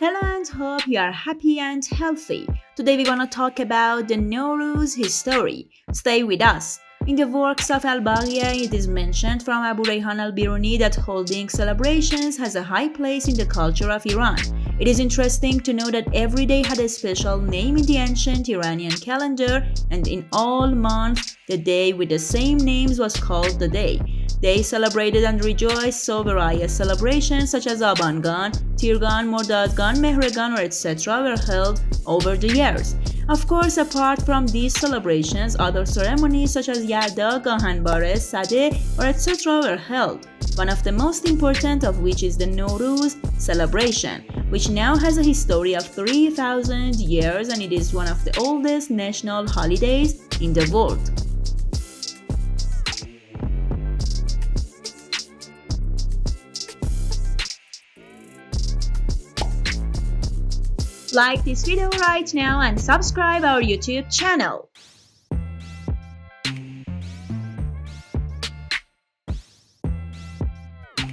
Hello and hope you are happy and healthy. Today we want to talk about the Nowruz history. Stay with us. In the works of Al-Baqiyah, it is mentioned from Abu Rihan al-Biruni that holding celebrations has a high place in the culture of Iran. It is interesting to know that every day had a special name in the ancient Iranian calendar, and in all months, the day with the same names was called the day. They celebrated and rejoiced, so various celebrations such as Abangan, Tirgan, Mordad Gan, Mehregan, or etc. were held over the years. Of course, apart from these celebrations, other ceremonies such as Yalda, Gahanbara, Sedeh, or etc. were held. One of the most important of which is the Nowruz celebration, which now has a history of 3,000 years and it is one of the oldest national holidays in the world. Like this video right now and subscribe our YouTube channel.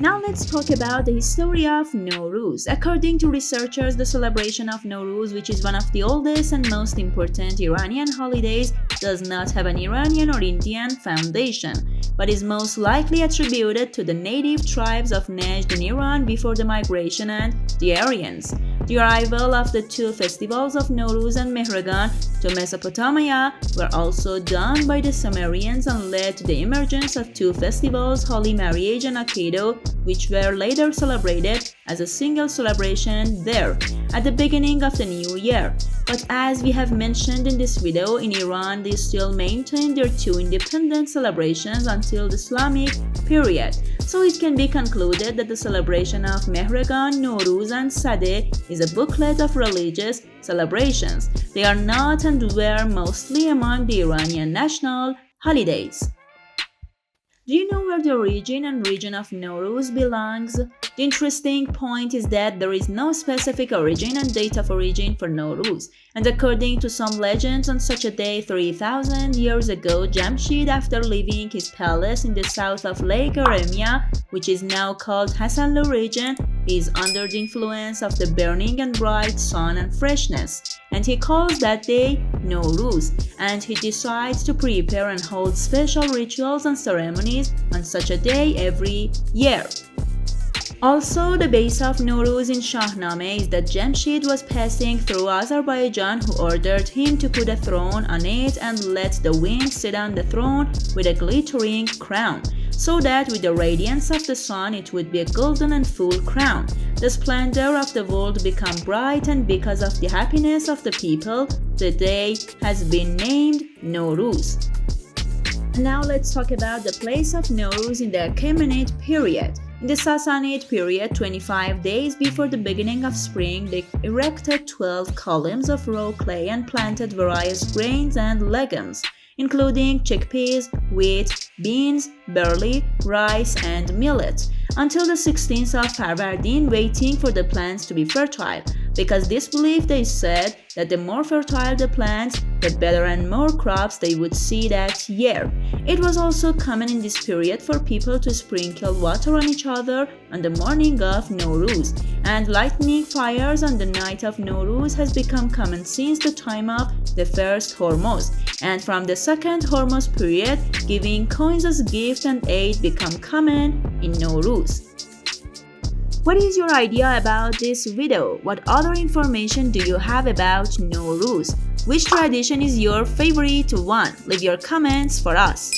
Now let's talk about the history of Nowruz. According to researchers, the celebration of Nowruz, which is one of the oldest and most important Iranian holidays, does not have an Iranian or Indian foundation, but is most likely attributed to the native tribes of Najd in Iran before the migration and the Aryans. The arrival of the two festivals of Nowruz and Mehregan to Mesopotamia were also done by the Sumerians and led to the emergence of two festivals, Holy Marriage and Akedo, which were later celebrated as a single celebration there at the beginning of the new year. But as we have mentioned in this video, in Iran they still maintain their two independent celebrations until the Islamic period. So it can be concluded that the celebration of Mehregan, Nowruz and Sedeh is a booklet of religious celebrations. They are not and were mostly among the Iranian national holidays. Do you know where the origin and region of Nowruz belongs? The interesting point is that there is no specific origin and date of origin for Nowruz, and according to some legends, on such a day 3,000 years ago, Jamshid, after leaving his palace in the south of Lake Urmia, which is now called Hasanlu region, is under the influence of the burning and bright sun and freshness, and he calls that day Nowruz, and he decides to prepare and hold special rituals and ceremonies on such a day every year. Also, the base of Nowruz in Shahnameh is that Jamshid was passing through Azerbaijan, who ordered him to put a throne on it and let the wind sit on the throne with a glittering crown, so that with the radiance of the sun it would be a golden and full crown. The splendor of the world became bright, and because of the happiness of the people, the day has been named Nowruz. Now let's talk about the place of Nowruz in the Achaemenid period. In the Sassanid period, 25 days before the beginning of spring, they erected 12 columns of raw clay and planted various grains and legumes, including chickpeas, wheat, beans, barley, rice, and millet, until the 16th of Farvardin, waiting for the plants to be fertile. Because this belief, they said that the more fertile the plants, the better and more crops they would see that year. It was also common in this period for people to sprinkle water on each other on the morning of Nowruz, and lighting fires on the night of Nowruz has become common since the time of the first Hormuz, and from the second Hormuz period, giving coins as gift and aid become common in Nowruz. What is your idea about this video? What other information do you have about Nowruz? Which tradition is your favorite one? Leave your comments for us.